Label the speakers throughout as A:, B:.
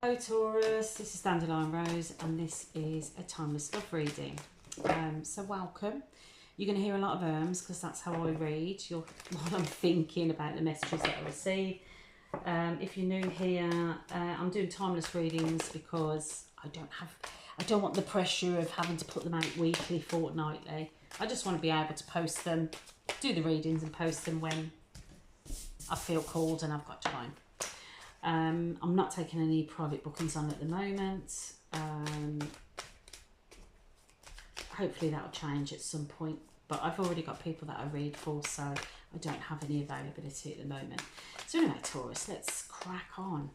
A: Hello Taurus, this is Dandelion Rose and this is a timeless love reading. So welcome. You're going to hear a lot of because that's how I read. What I'm thinking about the messages that I receive. If you're new here, I'm doing timeless readings because I don't want the pressure of having to put them out weekly, fortnightly. I just want to be able to post them, do the readings and post them when I feel called and I've got time. I'm not taking any private bookings on at the moment. Hopefully that'll change at some point, but I've already got people that I read for, so I don't have any availability at the moment. So anyway, Taurus, let's crack on.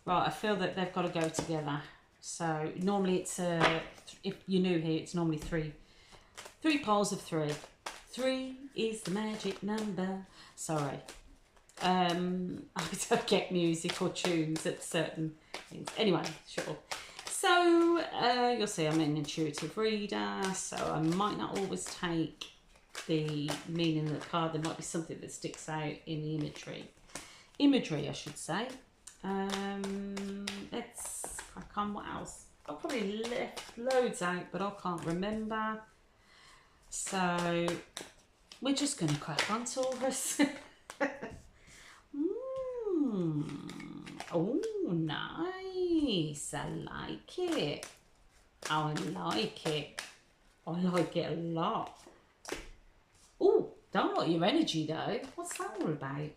A: Right, I feel that they've got to go together. So normally it's if you're new here, it's normally three piles of three. 3 is the magic number. Sorry. I don't get music or tunes at certain things. Anyway, sure. So, you'll see I'm an intuitive reader, so I might not always take the meaning of the card. There might be something that sticks out in the imagery, I should say. Let's crack on. What else? I've probably left loads out, but I can't remember. So we're just going to crack on, Taurus. Oh, nice. I like it. I like it. I like it a lot. Oh, don't like your energy though. What's that all about?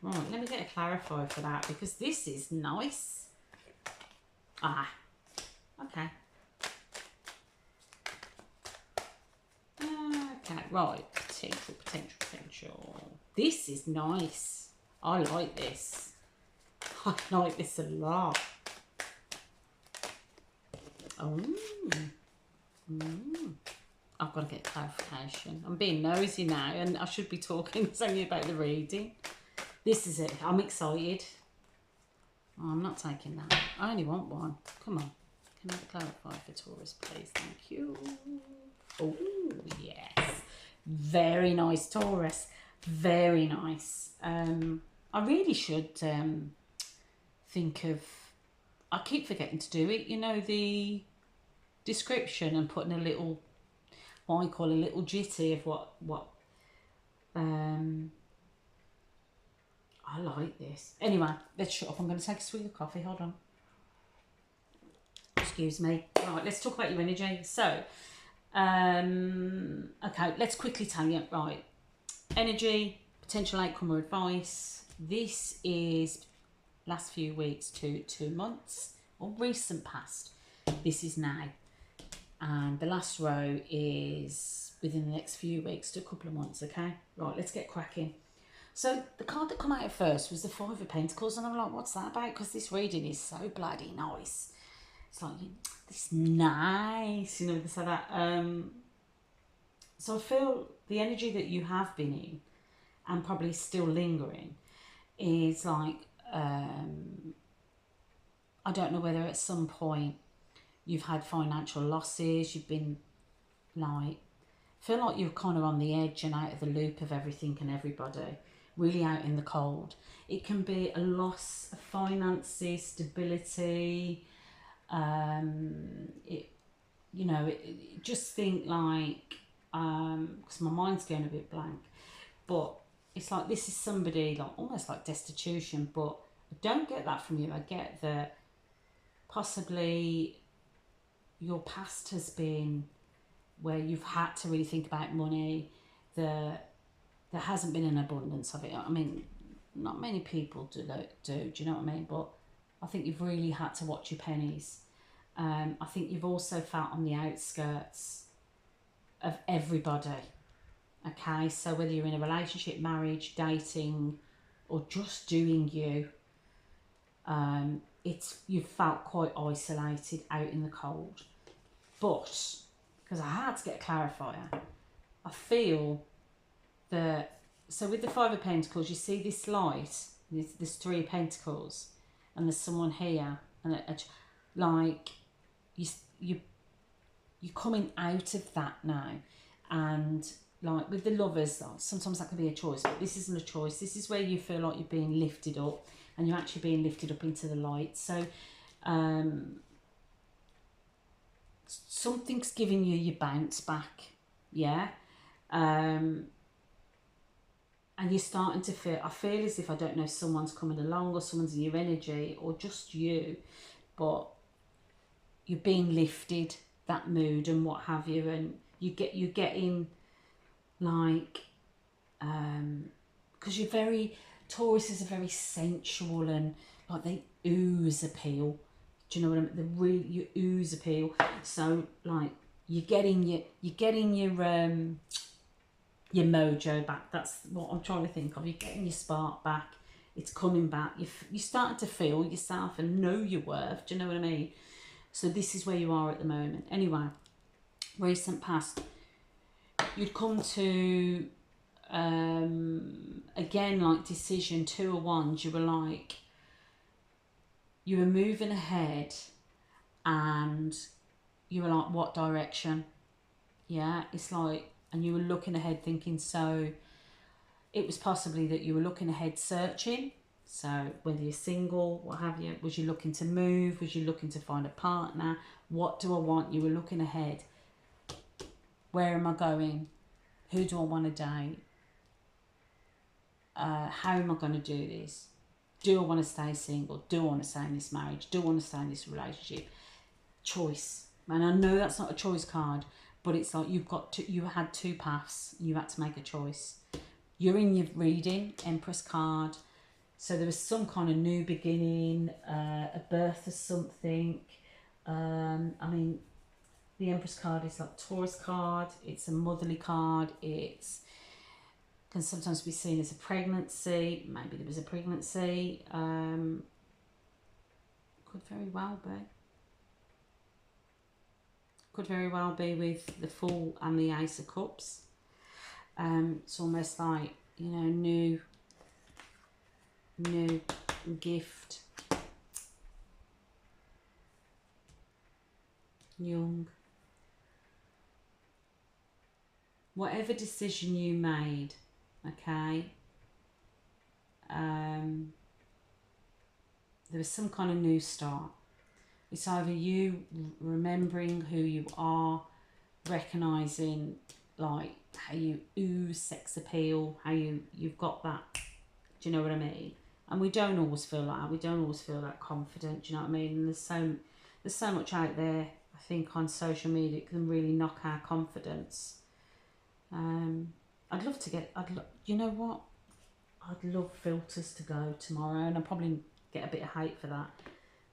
A: Right, let me get a clarifier for that because this is nice. Ah, okay. Okay, right, potential. This is nice. I like this. I like this a lot. Oh, I've got to get clarification. I'm being nosy now, and I should be talking only about the reading. This is it. I'm excited. Oh, I'm not taking that. I only want one. Come on. Can I clarify for Taurus, please? Thank you. Oh, yes. Very nice, Taurus. Very nice. I really should think of... I keep forgetting to do it. You know, the description and putting a little... what I call a little jitty of what I like this. Anyway, let's shut up. I'm going to take a swig of coffee. Hold on. Excuse me. Right, let's talk about your energy. So... okay, let's quickly tell you. Right, energy, potential outcome or advice. This is last few weeks to 2 months or recent past. This is now, and the last row is within the next few weeks to a couple of months. Okay, right, let's get cracking. So the card that come out at first was the 5 of Pentacles, and I'm like, what's that about? Because this reading is so bloody nice. It's like, it's nice, you know, this like that. So I feel the energy that you have been in and probably still lingering is like, I don't know whether at some point you've had financial losses, you've been like, feel like you're kind of on the edge and out of the loop of everything and everybody, really out in the cold. It can be a loss of finances, stability. Just think like, because my mind's going a bit blank, but it's like this is somebody like almost like destitution, but I don't get that from you. I get that possibly your past has been where you've had to really think about money. There hasn't been an abundance of it. I mean, not many people do you know what I mean? But I think you've really had to watch your pennies. I think you've also felt on the outskirts of everybody. Okay, so whether you're in a relationship, marriage, dating, or just doing you, you've felt quite isolated, out in the cold. But, because I had to get a clarifier, I feel that, so with the 5 of Pentacles, you see this light, this 3 of Pentacles, and there's someone here, and like you're coming out of that now, and like with the lovers, like, sometimes that can be a choice, but this isn't a choice. This is where you feel like you're being lifted up, and you're actually being lifted up into the light. So something's giving you your bounce back, yeah. And you're starting to feel, I feel as if, I don't know if someone's coming along or someone's in your energy or just you, but you're being lifted, that mood and what have you, and you're getting like, because you're very, Tauruses are very sensual and like they ooze appeal. Do you know what I mean? They really, you ooze appeal. So like you're getting your mojo back. That's what I'm trying to think of. You're getting your spark back. It's coming back. You're starting to feel yourself and know your worth. Do you know what I mean? So this is where you are at the moment. Anyway, recent past, you'd come to again, like decision, 2 of Wands. You were like, you were moving ahead and you were like, what direction? Yeah, it's like, and you were looking ahead thinking, so it was possibly that you were looking ahead searching. So whether you're single, what have you, was you looking to move? Was you looking to find a partner? What do I want? You were looking ahead. Where am I going? Who do I want to date? How am I going to do this? Do I want to stay single? Do I want to stay in this marriage? Do I want to stay in this relationship? Choice. And I know that's not a choice card, but it's like you had 2 paths. You had to make a choice. You're in your reading, Empress card. So there was some kind of new beginning, a birth of something. I mean, the Empress card is like Taurus card. It's a motherly card. It's can sometimes be seen as a pregnancy. Maybe there was a pregnancy. Could very well be. Could very well be with the Fool and the Ace of Cups. It's almost like, you know, new gift. Young. Whatever decision you made, okay, there was some kind of new start. It's either you remembering who you are, recognising like how you ooze sex appeal, how you've got that, do you know what I mean? And we don't always feel like that. We don't always feel that confident, do you know what I mean? And there's so much out there, I think, on social media that can really knock our confidence. I'd love to get, you know what? I'd love filters to go tomorrow, and I'll probably get a bit of hate for that.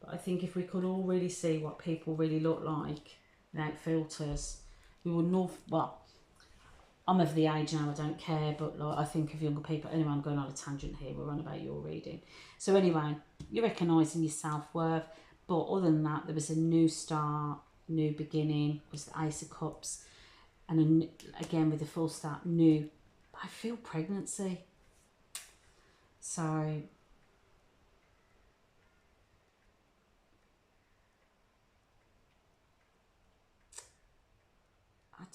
A: But I think if we could all really see what people really look like without filters, we would know. Well, I'm of the age now, I don't care, but like, I think of younger people. Anyway, I'm going on a tangent here. We're on about your reading. So anyway, you're recognising your self-worth. But other than that, there was a new start, new beginning, was the Ace of Cups. And again, with the full start, new. I feel pregnancy. So I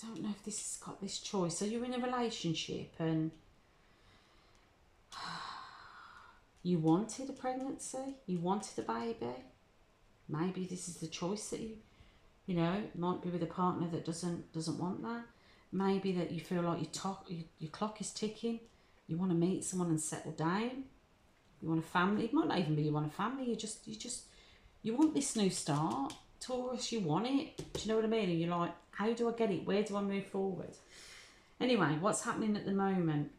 A: don't know if this has got this choice. So you're in a relationship and you wanted a pregnancy, you wanted a baby. Maybe this is the choice that you know, might be with a partner that doesn't want that. Maybe that you feel like your clock is ticking. You want to meet someone and settle down. You want a family. It might not even be you want a family. You want this new start. Taurus, you want it. Do you know what I mean? And you're like, how do I get it? Where do I move forward? Anyway, what's happening at the moment?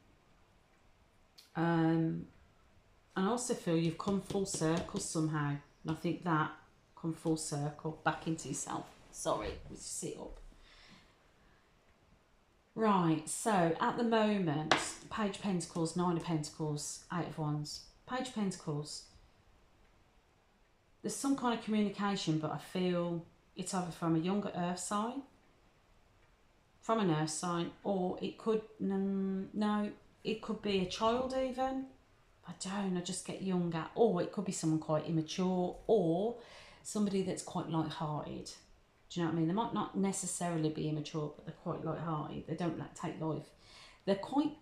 A: And I also feel you've come full circle somehow. And I think that come full circle back into yourself. Sorry, let's sit up. Right, so at the moment, Page of Pentacles, 9 of Pentacles, 8 of Wands. Page of Pentacles. There's some kind of communication, but I feel it's either from a younger earth sign, from an earth sign, or it could, no, it could be a child even. I just get younger. Or it could be someone quite immature, or somebody that's quite light-hearted. Do you know what I mean? They might not necessarily be immature, but they're quite light-hearted. They don't like take life. They're quite,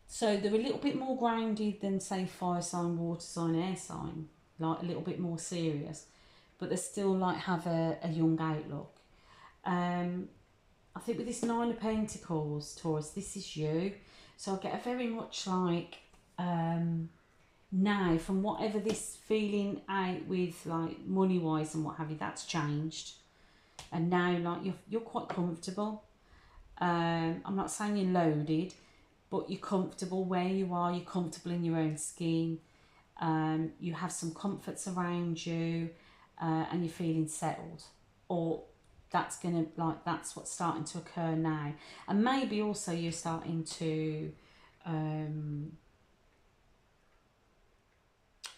A: so they're a little bit more grounded than, say, fire sign, water sign, air sign. Like a little bit more serious, but they still like have a young outlook. I think with this Nine of Pentacles, Taurus, this is you. So I get a very much like, now from whatever this feeling out with like money wise and what have you, that's changed. And now like you're quite comfortable. I'm not saying you're loaded, but you're comfortable where you are, you're comfortable in your own skin. You have some comforts around you, and you're feeling settled, or that's what's starting to occur now. And maybe also you're starting to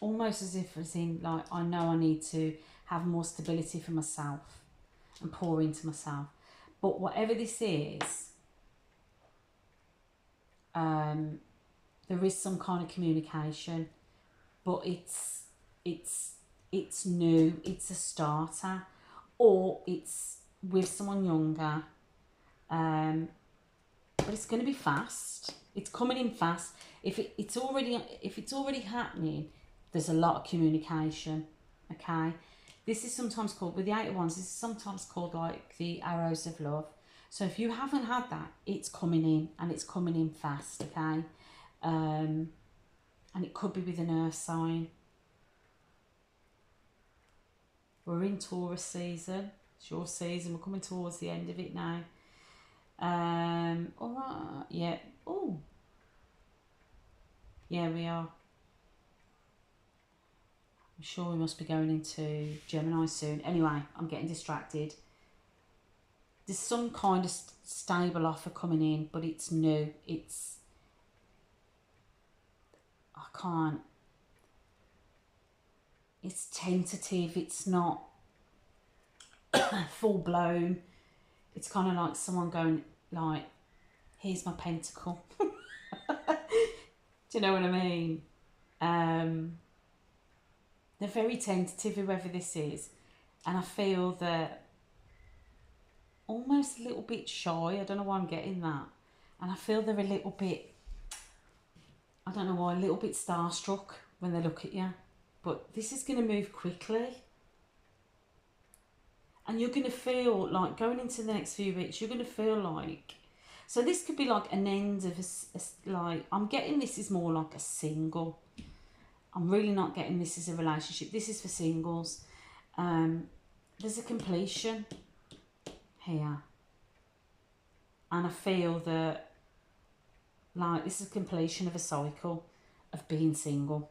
A: almost as in like, I know I need to have more stability for myself and pour into myself. But whatever this is, there is some kind of communication, but it's new, it's a starter, or it's with someone younger, but it's going to be fast. It's coming in fast. If it's already happening, there's a lot of communication. Okay, this is sometimes called, with the Eight of Wands, this is sometimes called like the arrows of love. So if you haven't had that, it's coming in, and it's coming in fast. Okay, and it could be with an earth sign. We're in Taurus season. It's your season. We're coming towards the end of it now. All right. Yeah. Oh. Yeah, we are. I'm sure we must be going into Gemini soon. Anyway, I'm getting distracted. There's some kind of stable offer coming in, but it's new. It's tentative. It's not full blown. It's kind of like someone going like, here's my pentacle. Do you know what I mean? They're very tentative, whoever this is, and I feel that almost a little bit shy. I don't know why I'm getting that, and I feel they're a little bit, I don't know why, a little bit starstruck when they look at you. But this is going to move quickly, and you're going to feel like going into the next few weeks, you're going to feel like, so this could be like an end of like, I'm getting this is more like a single. I'm really not getting this as a relationship. This is for singles. There's a completion here, and I feel that like this is a completion of a cycle of being single,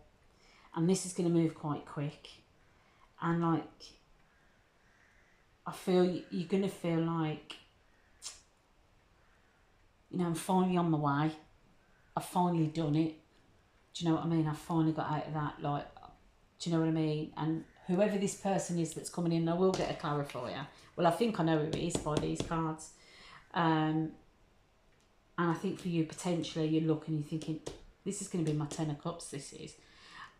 A: and this is going to move quite quick. And like, I feel you're going to feel like, you know, I'm finally on my way. I've finally done it. Do you know what I mean? I've finally got out of that. Like, do you know what I mean? And whoever this person is that's coming in, I will get a clarifier. Well, I think I know who it is by these cards. And I think for you, potentially, you're looking, you're thinking, this is going to be my 10 of Cups, this is.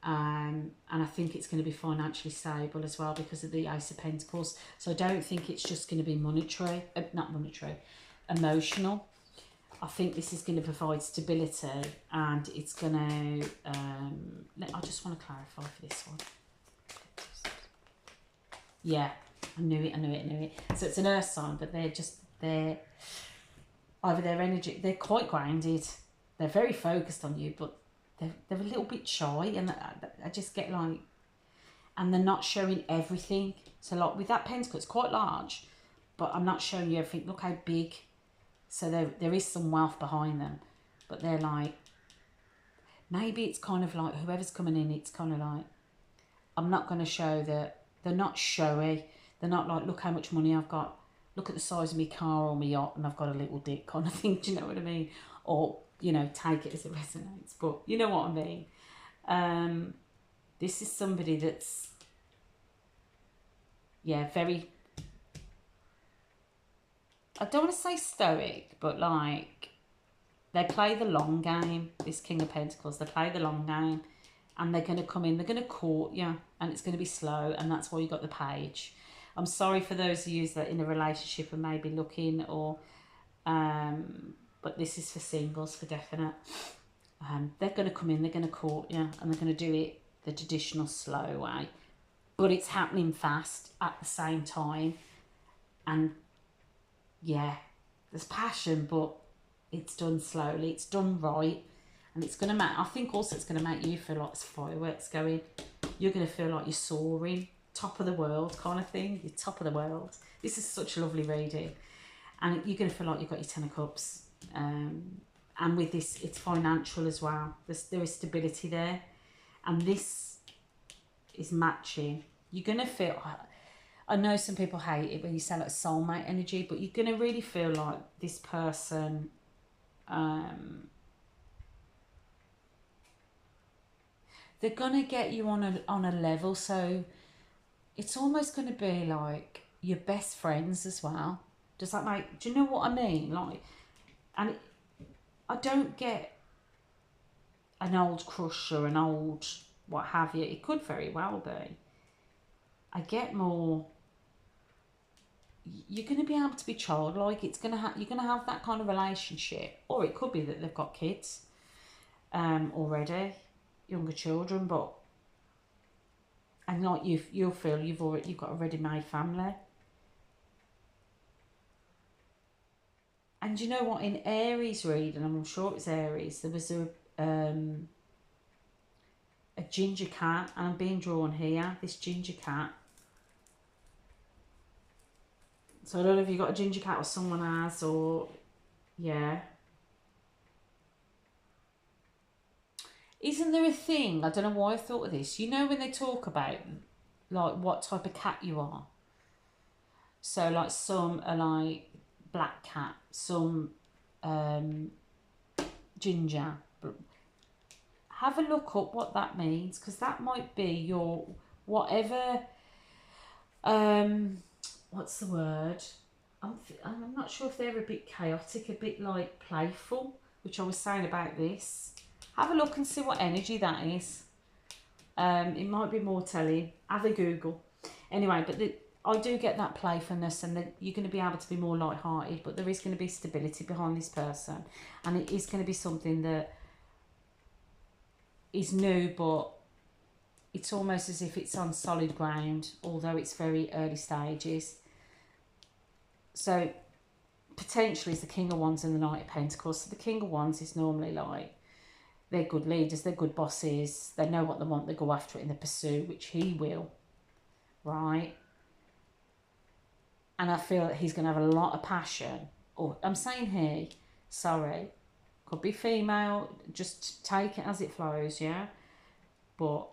A: And I think it's going to be financially stable as well because of the Ace of Pentacles. So I don't think it's just going to be monetary, not monetary, emotional. I think this is going to provide stability, and it's going to, I just want to clarify for this one. Yeah, I knew it. So it's an earth sign, but they're either their energy, they're quite grounded. They're very focused on you, but they're a little bit shy, and I just get like, and they're not showing everything. So like with that pentacle, it's quite large, but I'm not showing you everything. Look how big. So there is some wealth behind them, but they're like, maybe it's kind of like whoever's coming in, it's kind of like, I'm not going to show that. They're not showy. They're not like, look how much money I've got. Look at the size of my car or my yacht, and I've got a little dick kind of thing. Do you know what I mean? Or, you know, take it as it resonates. But you know what I mean? This is somebody that's, yeah, very, I don't want to say stoic, but like, they play the long game, this King of Pentacles. They play the long game, and they're going to come in, they're going to court you, and it's going to be slow, and that's why you got the Page. I'm sorry for those of you that are in a relationship and maybe looking, or but this is for singles for definite. They're going to come in, they're going to court you, and they're going to do it the traditional slow way, but it's happening fast at the same time. And yeah, there's passion, but it's done slowly, it's done right, and it's going to make, I think also it's going to make you feel like there's fireworks going. You're going to feel like you're soaring, top of the world kind of thing. You're top of the world. This is such a lovely reading, and you're going to feel like you've got your 10 of cups. And with this, it's financial as well. There is stability there, and this is matching. You're going to feel, I know some people hate it when you say like soulmate energy, but you're going to really feel like this person, they're going to get you on a level. So it's almost going to be like your best friends as well. Does that make, do you know what I mean? Like, and I don't get an old crush or an old what have you. It could very well be. I get more, you're going to be able to be childlike. It's going to you're going to have that kind of relationship, or it could be that they've got kids already, younger children, but, and like you'll feel you've got a ready-made family. And you know what, in Aries reading, I'm sure it's Aries, there was a ginger cat, and I'm being drawn here, this ginger cat. So I don't know if you've got a ginger cat or someone has, or, yeah. Isn't there a thing, I don't know why I thought of this, you know when they talk about, like, what type of cat you are? So, like, some are like black cat, some ginger. Have a look up what that means, because that might be your whatever, what's the word, I'm not sure if they're a bit chaotic, a bit like playful, which I was saying about this. Have a look and see what energy that is. It might be more telling. Have a Google anyway, but I do get that playfulness, and that you're going to be able to be more light-hearted, but there is going to be stability behind this person, and it is going to be something that is new, but it's almost as if it's on solid ground, although it's very early stages. So potentially it's the King of Wands and the Knight of Pentacles. So the King of Wands is normally like, they're good leaders, they're good bosses, they know what they want, they go after it and they pursue, which he will, right? And I feel that he's going to have a lot of passion. Or I'm saying he, sorry, could be female, just take it as it flows, yeah? But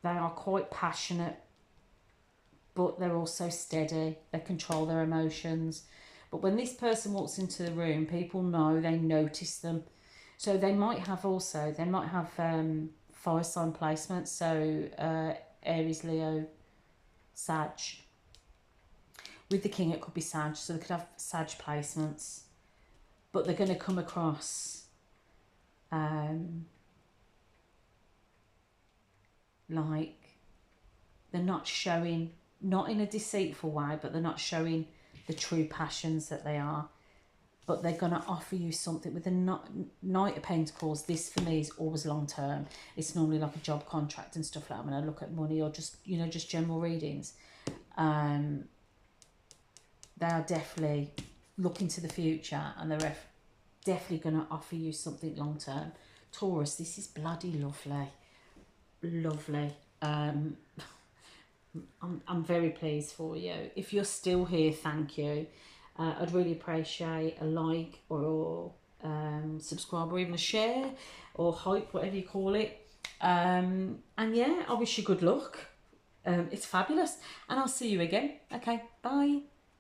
A: they are quite passionate, but they're also steady. They control their emotions. But when this person walks into the room, people know, they notice them. So they might have also, fire sign placements. So Aries, Leo, Sag. With the King, it could be Sag. So they could have Sag placements. But they're going to come across like they're not showing, not in a deceitful way, but they're not showing the true passions that they are. But they're going to offer you something. With the Knight of Pentacles, this for me is always long term. It's normally like a job contract and stuff like that when I look at money, or just, you know, just general readings. They are definitely looking to the future, and they're definitely going to offer you something long term. Taurus, this is bloody lovely. Lovely. I'm very pleased for you. If you're still here, thank you. I'd really appreciate a like, or subscribe, or even a share, or hype, whatever you call it. And yeah, I wish you good luck. It's fabulous, and I'll see you again. Okay, bye.